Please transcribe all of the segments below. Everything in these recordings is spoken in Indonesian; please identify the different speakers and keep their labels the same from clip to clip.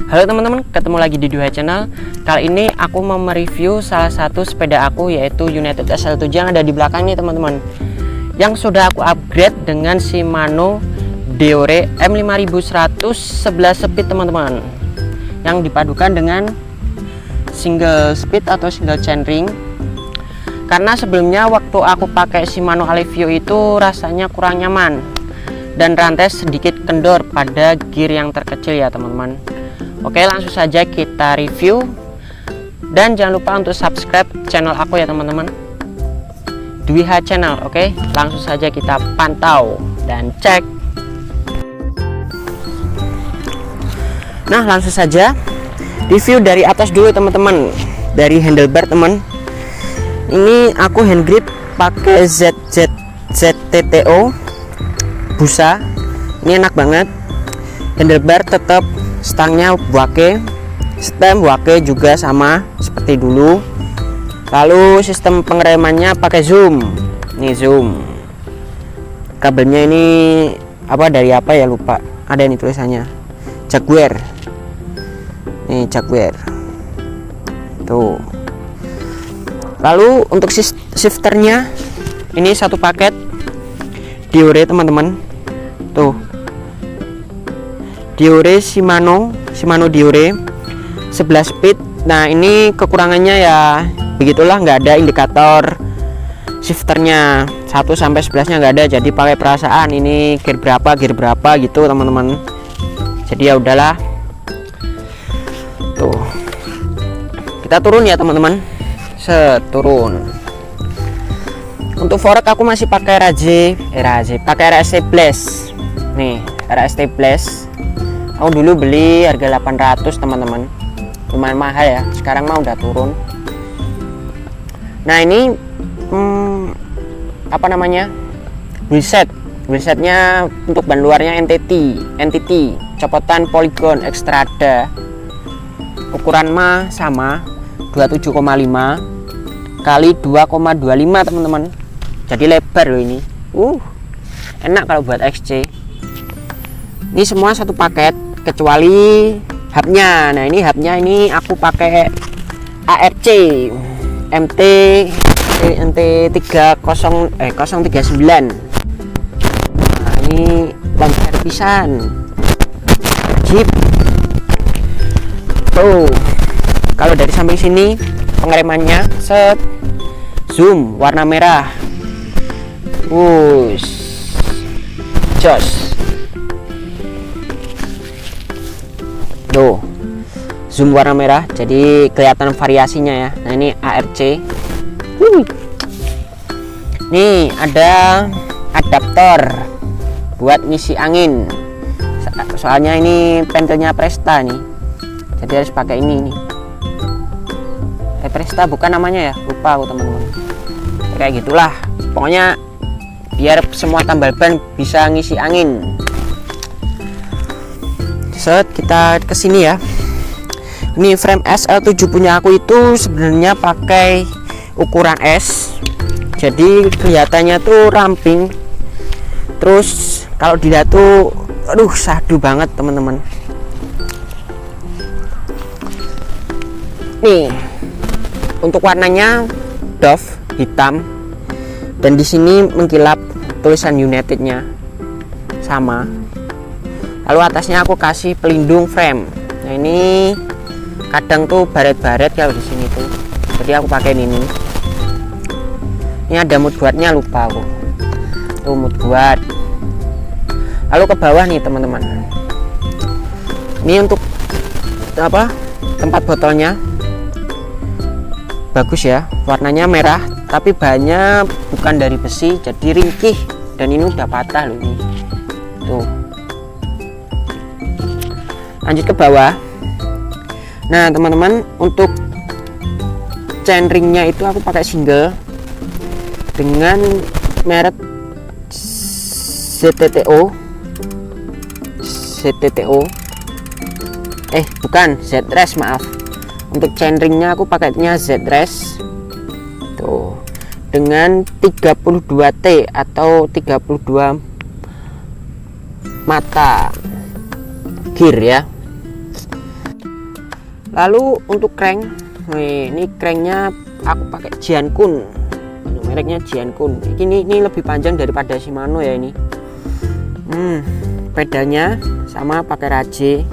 Speaker 1: Halo teman-teman, ketemu lagi di Duha Channel. Kali ini aku mau mereview salah satu sepeda aku, yaitu United SL7 yang ada di belakang nih teman-teman, yang sudah aku upgrade dengan Shimano Deore M5100 11 speed teman-teman, yang dipadukan dengan single speed atau single chainring. Karena sebelumnya waktu aku pakai Shimano Alivio itu rasanya kurang nyaman dan rantai sedikit kendor pada gear yang terkecil ya teman-teman. Oke, langsung saja kita review, dan jangan lupa untuk subscribe channel aku ya teman-teman, Duha Channel. Oke, langsung saja kita pantau dan cek. Nah, langsung saja review dari atas dulu teman-teman. Dari handlebar teman, ini aku hand grip pakai ZTTO busa. Ini enak banget. Handlebar tetap stangnya wake, stem wake juga sama seperti dulu. Lalu sistem pengeremannya pakai zoom. Nih zoom. Kabelnya ini apa, dari apa ya, lupa. Ada ini tulisannya Jaguar. Nih Jaguar. Tuh. Lalu untuk shifternya ini satu paket Deore teman-teman. Tuh. Deore Shimano Deore 11 speed. Nah, ini kekurangannya ya begitulah, nggak ada indikator shifternya 1 sampai 11 nya nggak ada, jadi pakai perasaan ini gear berapa gitu teman-teman. Jadi ya udahlah. Tuh, kita turun ya teman-teman. Seturun. Untuk fork aku masih pakai pakai RST Blast. Nih RST Blast. Aku dulu beli harga 800 teman-teman, lumayan mahal ya. Sekarang mah udah turun. Nah, ini apa namanya, wheelsetnya untuk ban luarnya NTT copotan Polygon Extrada. Ukuran mah sama 27,5 kali 2,25 teman-teman, jadi lebar loh ini. Enak kalau buat XC. Ini semua satu paket kecuali hubnya. Nah, ini hubnya ini aku pakai ARC MT 039. Nah, ini longgar pisan Jeep. Tuh, kalau dari samping sini pengeremannya set zoom warna merah. Jos. Tuh, zoom warna merah, jadi kelihatan variasinya ya. Nah, ini ARC. Nih ada adaptor buat ngisi angin. Soalnya ini pentilnya Presta nih, jadi harus pakai ini nih. Presta bukan namanya ya, lupa aku teman-teman. Kayak gitulah. Pokoknya biar semua tambal ban bisa ngisi angin. Kita ke sini ya. Ini frame SL7 punya aku itu sebenarnya pakai ukuran S. Jadi kelihatannya tuh ramping. Terus kalau dilihat tuh aduh sahdu banget teman-teman. Nih, untuk warnanya Dove hitam, dan di sini mengkilap tulisan Unitednya sama. Lalu atasnya aku kasih pelindung frame. Nah, ini kadang tuh baret-baret kalau di sini tuh, jadi aku pakai ini. Ini ada mudguardnya, lupa aku. Tuh mudguard. Lalu ke bawah nih teman-teman. Ini untuk apa? Tempat botolnya. Bagus ya, warnanya merah, tapi bahannya bukan dari besi, jadi ringkih, dan ini udah patah loh ini. Tuh. Lanjut ke bawah. Nah teman-teman, untuk chainringnya itu aku pakai single dengan merek ZTTO. Bukan Z-Race, maaf. Untuk chainringnya aku pakainya Z-Race. Tuh, dengan 32T atau 32 mata gear ya. Lalu untuk crank, ini cranknya aku pakai Jiankun, mereknya Jiankun. Ini lebih panjang daripada Shimano ya ini. Pedalnya sama pakai Rage.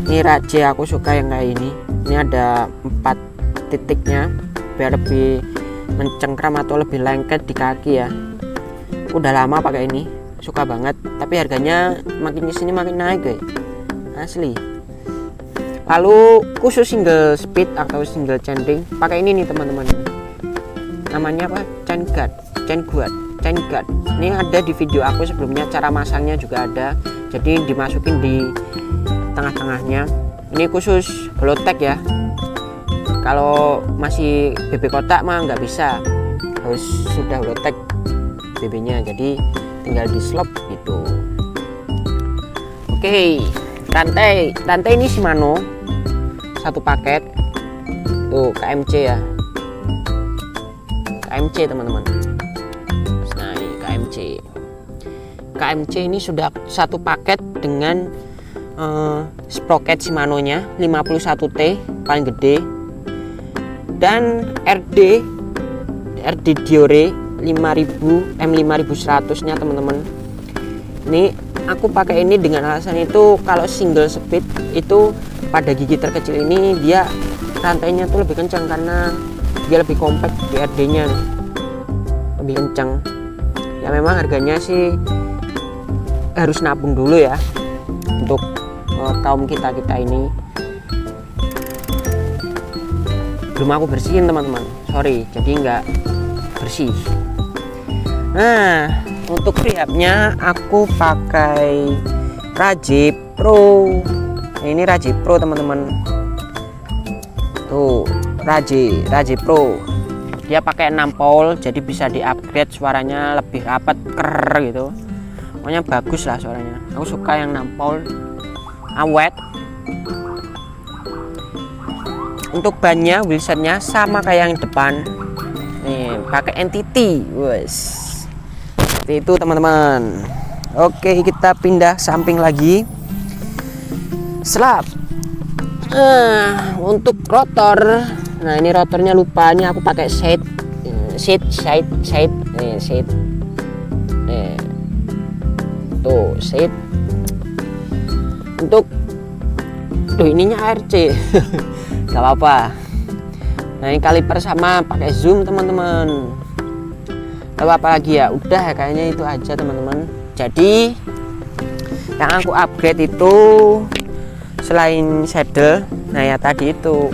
Speaker 1: Ini Rage aku suka yang kayak ini. Ini ada 4 titiknya biar lebih mencengkram atau lebih lengket di kaki ya. Udah lama pakai ini, suka banget. Tapi harganya makin kesini makin naik guys, asli. Lalu khusus single speed atau single chain pakai ini nih teman-teman. Namanya apa? Chain guard. Ini ada di video aku sebelumnya, cara masangnya juga ada. Jadi dimasukin di tengah-tengahnya. Ini khusus holotek ya. Kalau masih BB kotak mah nggak bisa, harus sudah holotek BB-nya. Jadi tinggal di slop gitu. Oke, rantai ini Shimano satu paket. Tuh KMC ya. KMC teman-teman. Nah, ini KMC ini sudah satu paket dengan sprocket Shimano-nya 51T paling gede, dan RD Diore 5000 M5100 nya teman-teman. Ini aku pakai ini dengan alasan itu, kalau single speed itu pada gigi terkecil ini dia rantainya tuh lebih kencang karena dia lebih compact di RD nya, lebih kencang ya. Memang harganya sih harus nabung dulu ya untuk kaum kita ini. Belum aku bersihin teman-teman, sorry, jadi nggak bersih. Nah, untuk prehabnya aku pakai Rage Pro. Ini Rage Pro teman-teman. Tuh Rage Pro. Dia pakai 6 pole, jadi bisa di-upgrade suaranya lebih rapat, gitu. Pokoknya bagus lah suaranya. Aku suka yang 6 pole, awet. Untuk bannya, wheelsetnya sama kayak yang depan. Nih, pakai NTT, wes. Seperti itu teman-teman. Oke, kita pindah samping lagi. Slap. Untuk rotor, nah ini rotornya lupa. Ini aku pakai side. Tuh side. Untuk ininya ARC. Gak apa-apa. Nah ini kaliper sama pakai zoom teman-teman. Lalu apa lagi ya? Udah kayaknya itu aja teman-teman. Jadi yang aku upgrade itu selain saddle, nah ya tadi itu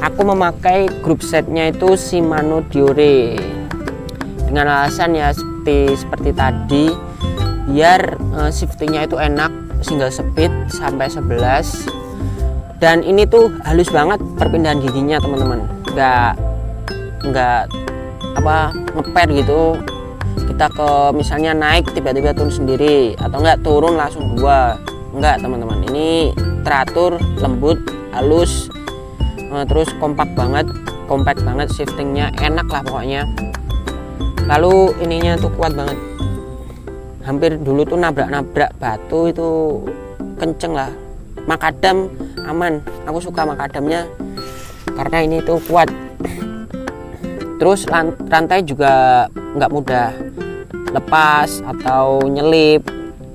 Speaker 1: aku memakai group setnya itu Shimano Diore dengan alasan ya seperti tadi, biar shiftingnya itu enak, single speed sampai 11. Dan ini tuh halus banget perpindahan giginya teman-teman, nggak apa ngeper gitu. Kita ke misalnya naik tiba-tiba turun sendiri, atau enggak turun langsung enggak teman-teman. Ini teratur, lembut, halus, terus compact banget, shiftingnya enak lah pokoknya. Lalu ininya tuh kuat banget, hampir dulu tuh nabrak batu itu kenceng lah. Makadam aman, aku suka makadamnya karena ini tuh kuat. Terus rantai juga nggak mudah lepas atau nyelip.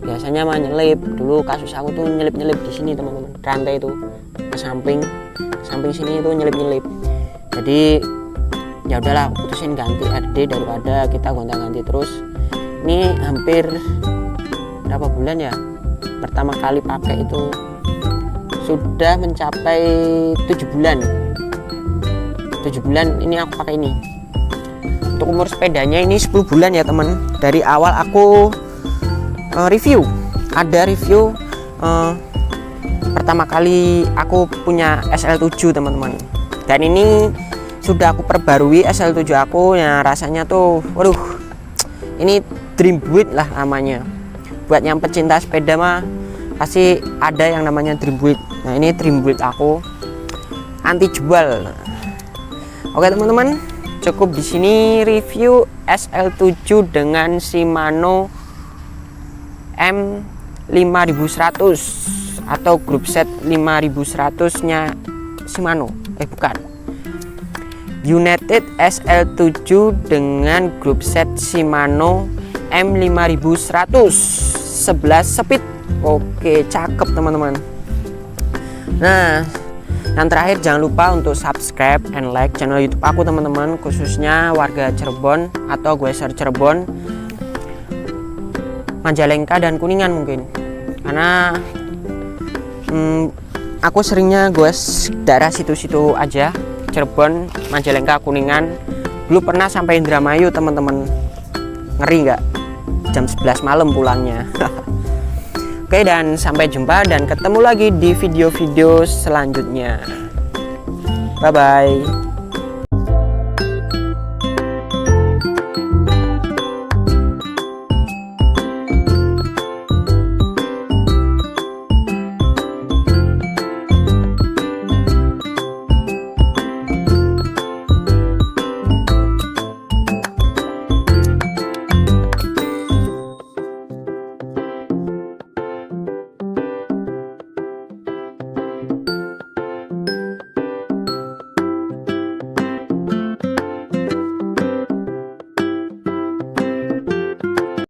Speaker 1: Biasanya mah nyelip, dulu kasus aku tuh nyelip di sini teman-teman, rantai itu ke samping sini itu nyelip. Jadi ya udahlah, aku putusin ganti RD daripada kita gonta-ganti terus. Ini hampir berapa bulan ya pertama kali pakai itu, sudah mencapai 7 bulan ini aku pakai ini. Untuk umur sepedanya ini 10 bulan ya teman. Dari awal aku review pertama kali aku punya SL7 teman-teman, dan ini sudah aku perbarui SL7 aku ya. Rasanya tuh waduh, ini dream build lah namanya. Buat yang pecinta sepeda mah pasti ada yang namanya dream build. Nah ini dream build aku, anti jual. Oke teman-teman, cukup di sini review SL7 dengan Shimano M5100 atau group set 5100 nya Shimano, bukan, United SL7 dengan grup set Shimano M5100 11 speed. Oke, cakep teman-teman. Nah, yang terakhir jangan lupa untuk subscribe and like channel YouTube aku teman-teman, khususnya warga Cirebon atau Gweser Cirebon, Majalengka dan Kuningan mungkin. Karena aku seringnya goes daerah situ-situ aja, Cirebon, Majalengka, Kuningan. Dulu pernah sampai Indramayu teman-teman. Ngeri nggak? Jam 11 malam pulangnya. Oke, dan sampai jumpa dan ketemu lagi di video-video selanjutnya. Bye bye.